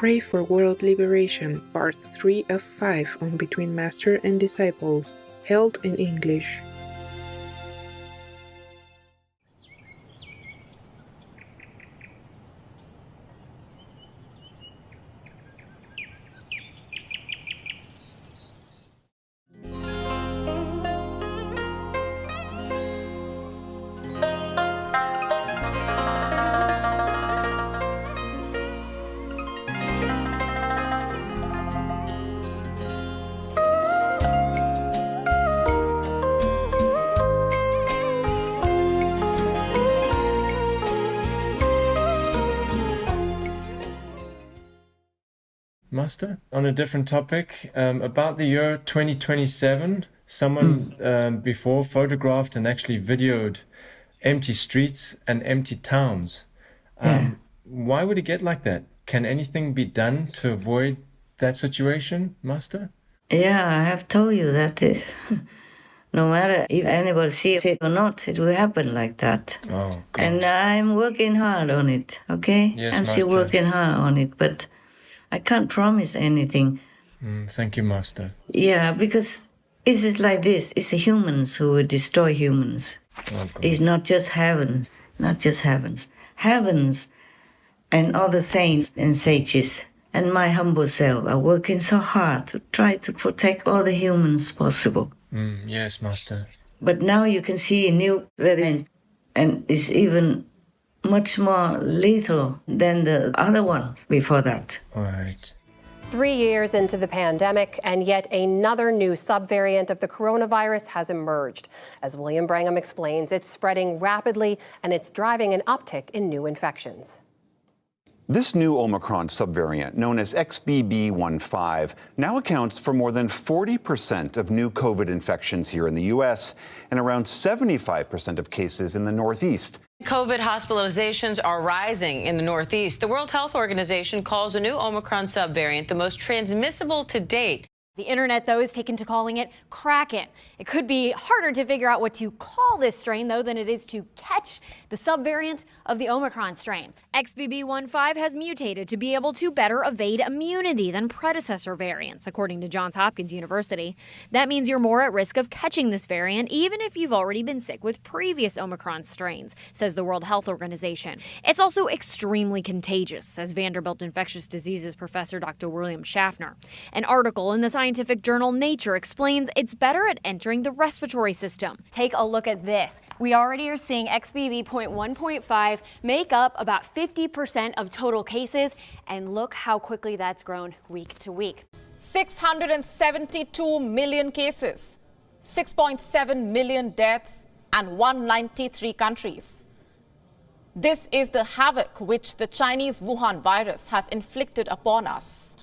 Pray for World Liberation, Part 3 of 5 on Between Master and Disciples, held in English. Master, on a different topic, about the year 2027, someone before photographed and actually videoed empty streets and empty towns. Why would it get like that? Can anything be done to avoid that situation, Master? Yeah, I have told you that no matter if anybody sees it or not, it will happen like that. Oh, God. And I'm working hard on it, okay? Yes, I'm still Master. working hard on it, but I can't promise anything. Thank you, Master. Yeah, because it's like this. It's the humans who will destroy humans. Oh, God. It's not just heavens, not just heavens. Heavens and all the saints and sages and my humble self are working so hard to try to protect all the humans possible. Yes, Master. But now you can see a new variant, and it's even much more lethal than the other one before that. All right. 3 years into the pandemic, and yet another new subvariant of the coronavirus has emerged. As William Brangham explains, it's spreading rapidly, and it's driving an uptick in new infections. This new Omicron subvariant, known as XBB.1.5, now accounts for more than 40% of new COVID infections here in the U.S. and around 75% of cases in the Northeast. COVID hospitalizations are rising in the Northeast. The World Health Organization calls a new Omicron subvariant the most transmissible to date. The internet, though, is taken to calling it Kraken. It could be harder to figure out what to call this strain, though, than it is to catch the subvariant of the Omicron strain. XBB.1.5 has mutated to be able to better evade immunity than predecessor variants, according to Johns Hopkins University. That means you're more at risk of catching this variant, even if you've already been sick with previous Omicron strains, says the World Health Organization. It's also extremely contagious, says Vanderbilt infectious diseases professor Dr. William Schaffner. An article in the scientific journal Nature explains it's better at entering the respiratory system. Take a look at this. We already are seeing XBB.1.5 make up about 50% of total cases, and look how quickly that's grown week to week. 672 million cases, 6.7 million deaths, and 193 countries. This is the havoc which the Chinese Wuhan virus has inflicted upon us.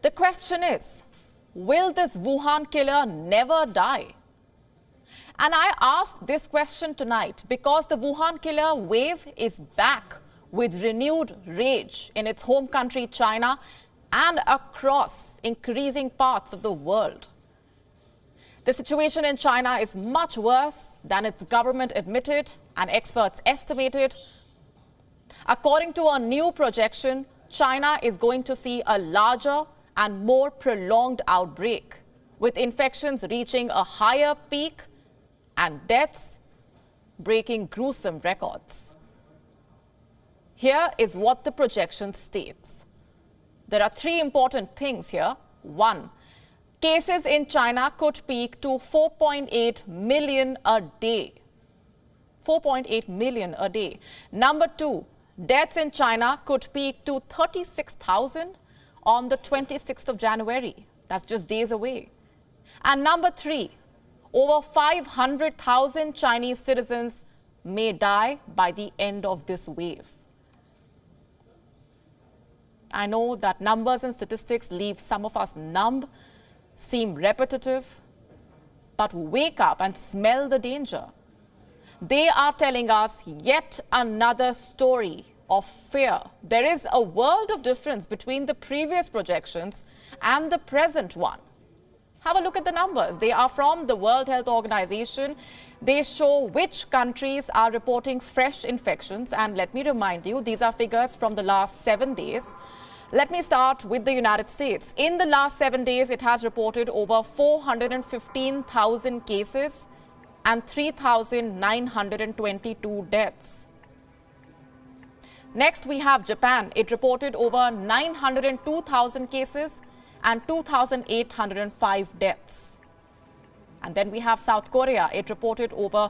The question is, will this Wuhan killer never die? And I ask this question tonight because the Wuhan killer wave is back with renewed rage in its home country, China, and across increasing parts of the world. The situation in China is much worse than its government admitted and experts estimated. According to a new projection, China is going to see a larger and more prolonged outbreak, with infections reaching a higher peak and deaths breaking gruesome records. Here is what the projection states. There are three important things here. One, cases in China could peak to 4.8 million a day. 4.8 million a day. Number two, deaths in China could peak to 36,000 on the 26th of January. That's just days away. And number three, over 500,000 Chinese citizens may die by the end of this wave. I know that numbers and statistics leave some of us numb, seem repetitive, but wake up and smell the danger. They are telling us yet another story of fear. There is a world of difference between the previous projections and the present one. Have a look at the numbers. They are from the World Health Organization. They show which countries are reporting fresh infections. And let me remind you, these are figures from the last 7 days. Let me start with the United States. In the last 7 days, it has reported over 415,000 cases and 3,922 deaths. Next, we have Japan. It reported over 902,000 cases and 2,805 deaths. And then we have South Korea. It reported over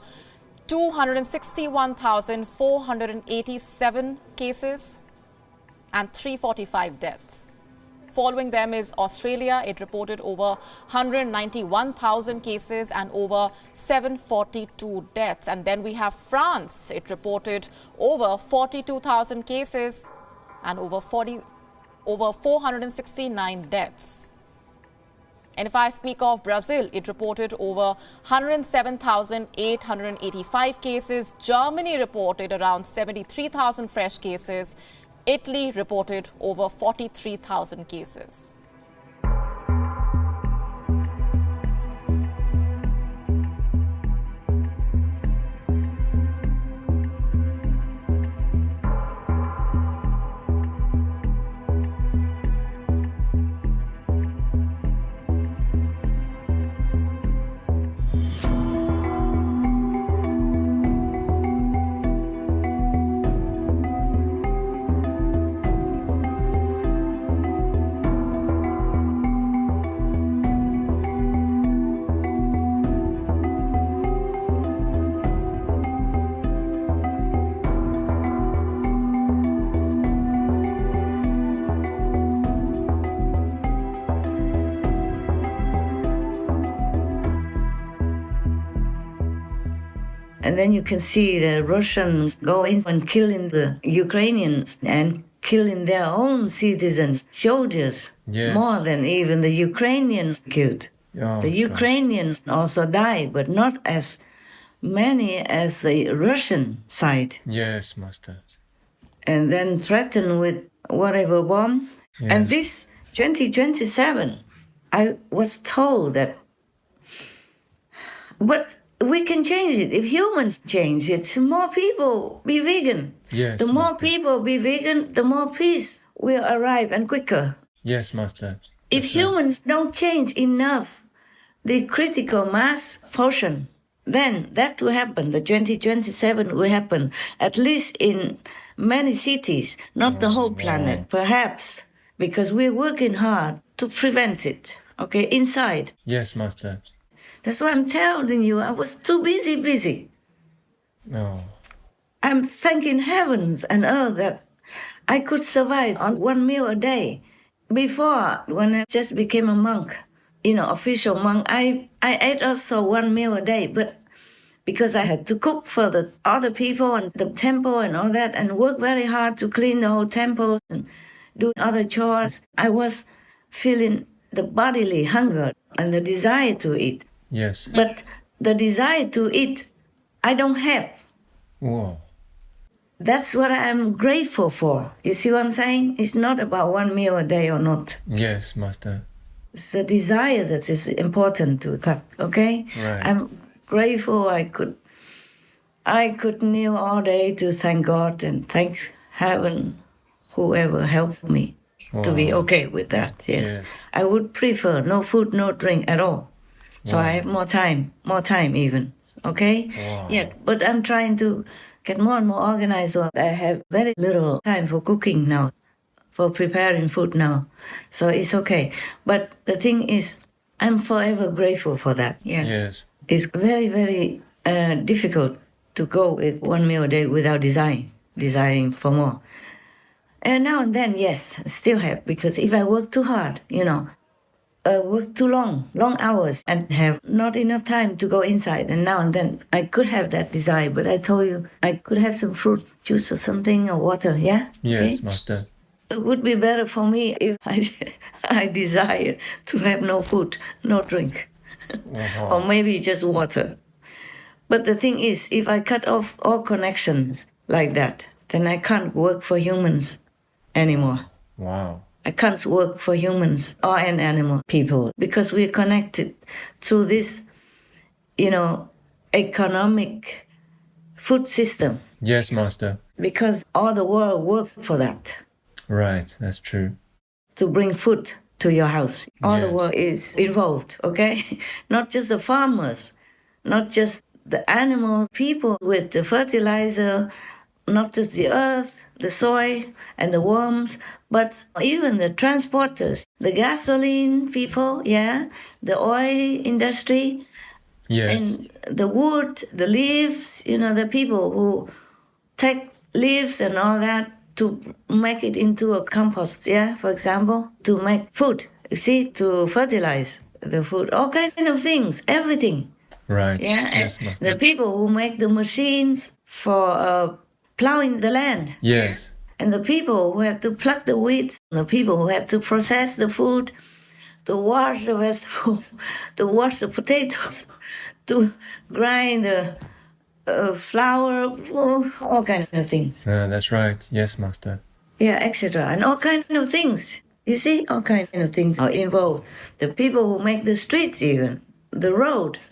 261,487 cases and 345 deaths. Following them is Australia. It reported over 191,000 cases and over 742 deaths. And then we have France. It reported over 42,000 cases and over 469 deaths. And if I speak of Brazil, it reported over 107,885 cases. Germany reported around 73,000 fresh cases. Italy reported over 43,000 cases. And then you can see the Russians go in and killing the Ukrainians and killing their own citizens, soldiers, Yes. more than even the Ukrainians killed. Oh, The Ukrainians also die, but not as many as the Russian side. Yes, Master. And then threaten with whatever bomb. Yes. And this 2027, I was told that, but we can change it. If humans change it, more people be vegan. Yes, The more Master. people be vegan, the more peace will arrive and quicker. Yes, Master. If That's right. humans don't change enough the critical mass portion, then that will happen. The 2027 will happen, at least in many cities, not the whole planet, perhaps, because we're working hard to prevent it, okay, inside. Yes, Master. That's why I'm telling you, I was too busy. Oh, I'm thanking heavens and earth that I could survive on one meal a day. Before, when I just became a monk, official monk, I ate also one meal a day, but because I had to cook for the other people and the temple and all that, and work very hard to clean the whole temple and do other chores, I was feeling the bodily hunger and the desire to eat. yes. But the desire to eat, I don't have. Whoa. That's what I'm grateful for. You see what I'm saying? It's not about one meal a day or not. Yes, Master. It's the desire that is important to cut, okay? Right. I'm grateful I could kneel all day to thank God and thank heaven, whoever helped me to be Wow. okay with that, yes. Yes. I would prefer no food, no drink at all. So Wow. I have more time even, okay? Wow. Yeah, but I'm trying to get more and more organized. So I have very little time for cooking now, for preparing food now. So it's okay. But the thing is, I'm forever grateful for that. Yes. Yes. It's very, very difficult to go with one meal a day without desiring for more. And now and then, yes, I still have, because if I work too hard, work too long hours and have not enough time to go inside, and now and then I could have that desire, but I told you I could have some fruit juice or something or water, yeah? Yes, Okay? Master. It would be better for me if I desire to have no food, no drink, or maybe just water. But the thing is, if I cut off all connections like that, then I can't work for humans anymore. Wow. I can't work for humans or an animal people, because we're connected through this, economic food system, Yes, Master. because all the world works for that. Right, that's true. to bring food to your house. All the world is involved, okay? Not just the farmers, not just the animals, people with the fertilizer, not just the earth, the soil, and the worms, but even the transporters, the gasoline people, the oil industry, and the wood, the leaves, the people who take leaves and all that to make it into a compost, for example, to make food, to fertilize the food, all kinds of things, everything. Right. Yes, the people who make the machines for plowing the land. Yes. And the people who have to pluck the weeds, the people who have to process the food, to wash the vegetables, to wash the potatoes, to grind the flour, all kinds of things. That's right. Yes, Master. Etc. And all kinds of things. You see, all kinds of things are involved. The people who make the streets even, the roads,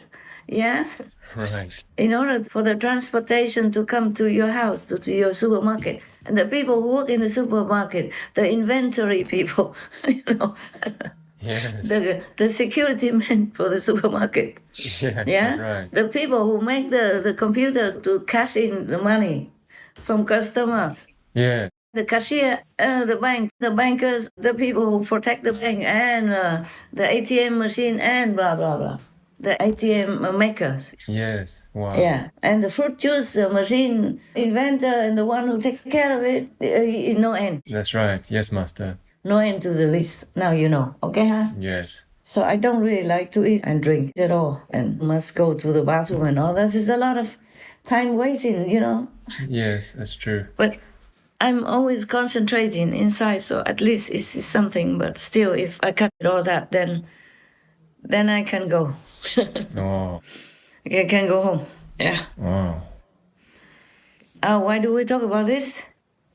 Right. in order for the transportation to come to your house, to your supermarket. And the people who work in the supermarket, the inventory people, Yes. the security men for the supermarket. Yes, that's right. The people who make the computer to cash in the money from customers. Yeah. The cashier, the bank, the bankers, the people who protect the bank, and the ATM machine, and blah, blah, blah. The ATM makers. Yes. Wow. Yeah. And the fruit juice machine inventor and the one who takes care of it, no end. That's right. Yes, Master. No end to the list. Now you know. Okay, huh? Yes. So I don't really like to eat and drink at all, and must go to the bathroom and all that. Is a lot of time wasting, Yes, that's true. But I'm always concentrating inside, so at least it's something. But still, if I cut all that, then I can go. Oh. I can go home. Yeah. Wow. Why do we talk about this?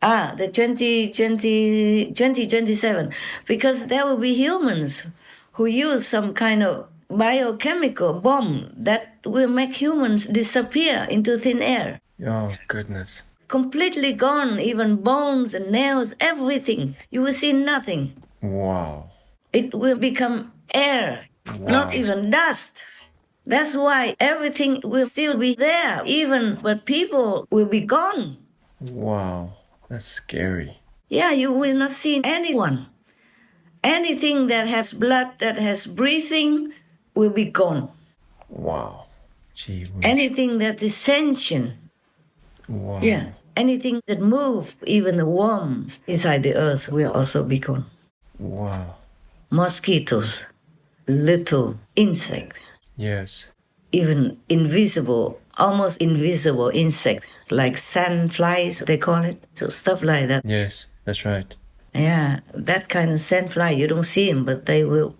The 2027. Because there will be humans who use some kind of biochemical bomb that will make humans disappear into thin air. Oh, goodness. Completely gone, even bones and nails, everything. You will see nothing. Wow. It will become air, not even dust. That's why everything will still be there, but people will be gone. Wow. That's scary. Yeah, you will not see anyone. Anything that has blood, that has breathing, will be gone. Wow. Gee whiz. Anything that is sentient. Wow. Yeah. Anything that moves, even the worms inside the earth, will also be gone. Wow. Mosquitoes, little insects. Yes. Even invisible, almost invisible insects, like sandflies, they call it. So stuff like that. Yes, that's right. Yeah, that kind of sandfly, you don't see them, but they will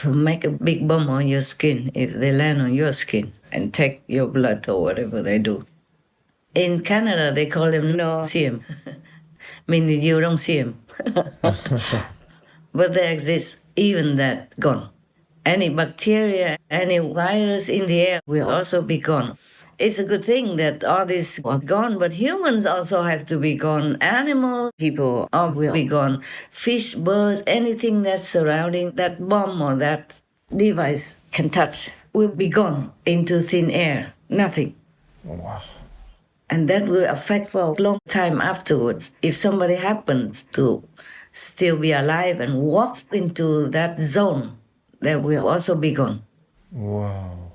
make a big bump on your skin if they land on your skin and take your blood or whatever they do. In Canada, they call them no-see-em, meaning you don't see them. But they exist, even that, gone. Any bacteria, any virus in the air will also be gone. It's a good thing that all these are gone, but humans also have to be gone. Animals, people all will be gone. Fish, birds, anything that's surrounding that bomb or that device can touch will be gone into thin air. Nothing. Wow. And that will affect for a long time afterwards. If somebody happens to still be alive and walk into that zone, that will also be gone. Wow.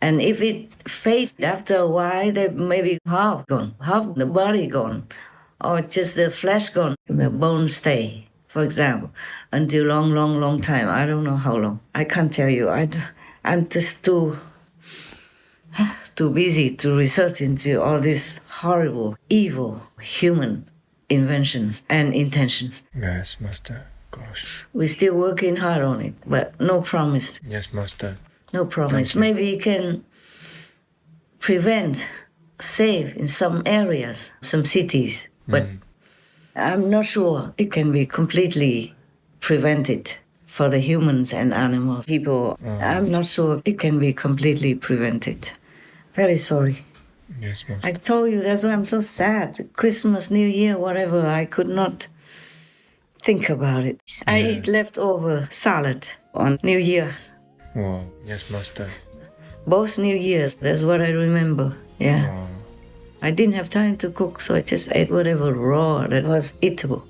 And if it fades after a while, they may be half gone, half the body gone, or just the flesh gone, the bones stay, for example, until long time. I don't know how long. I can't tell you. I'm just too busy to research into all these horrible, evil human inventions and intentions. Yes, Master. Gosh. We're still working hard on it, but no promise. Yes, Master. No promise. Maybe you can prevent, save in some areas, some cities, but I'm not sure it can be completely prevented for the humans and animals, people. I'm not sure it can be completely prevented. Very sorry. Yes, Master. I told you, that's why I'm so sad. Christmas, New Year, whatever, I could not think about it. I eat leftover salad on New Year's. Wow. Yes, Master. Both New Year's, that's what I remember. Yeah. Wow. I didn't have time to cook, so I just ate whatever raw that was eatable.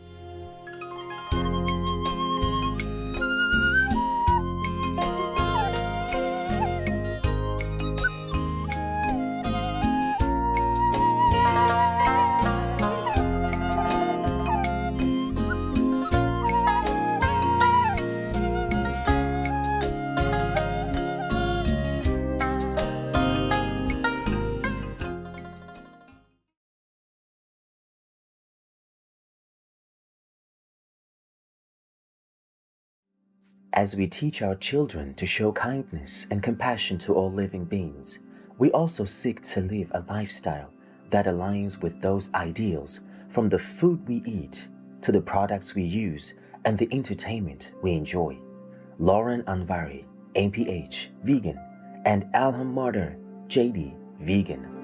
As we teach our children to show kindness and compassion to all living beings, we also seek to live a lifestyle that aligns with those ideals, from the food we eat to the products we use and the entertainment we enjoy. Lauren Anvari, APH, vegan, and Alham Marder, JD, vegan.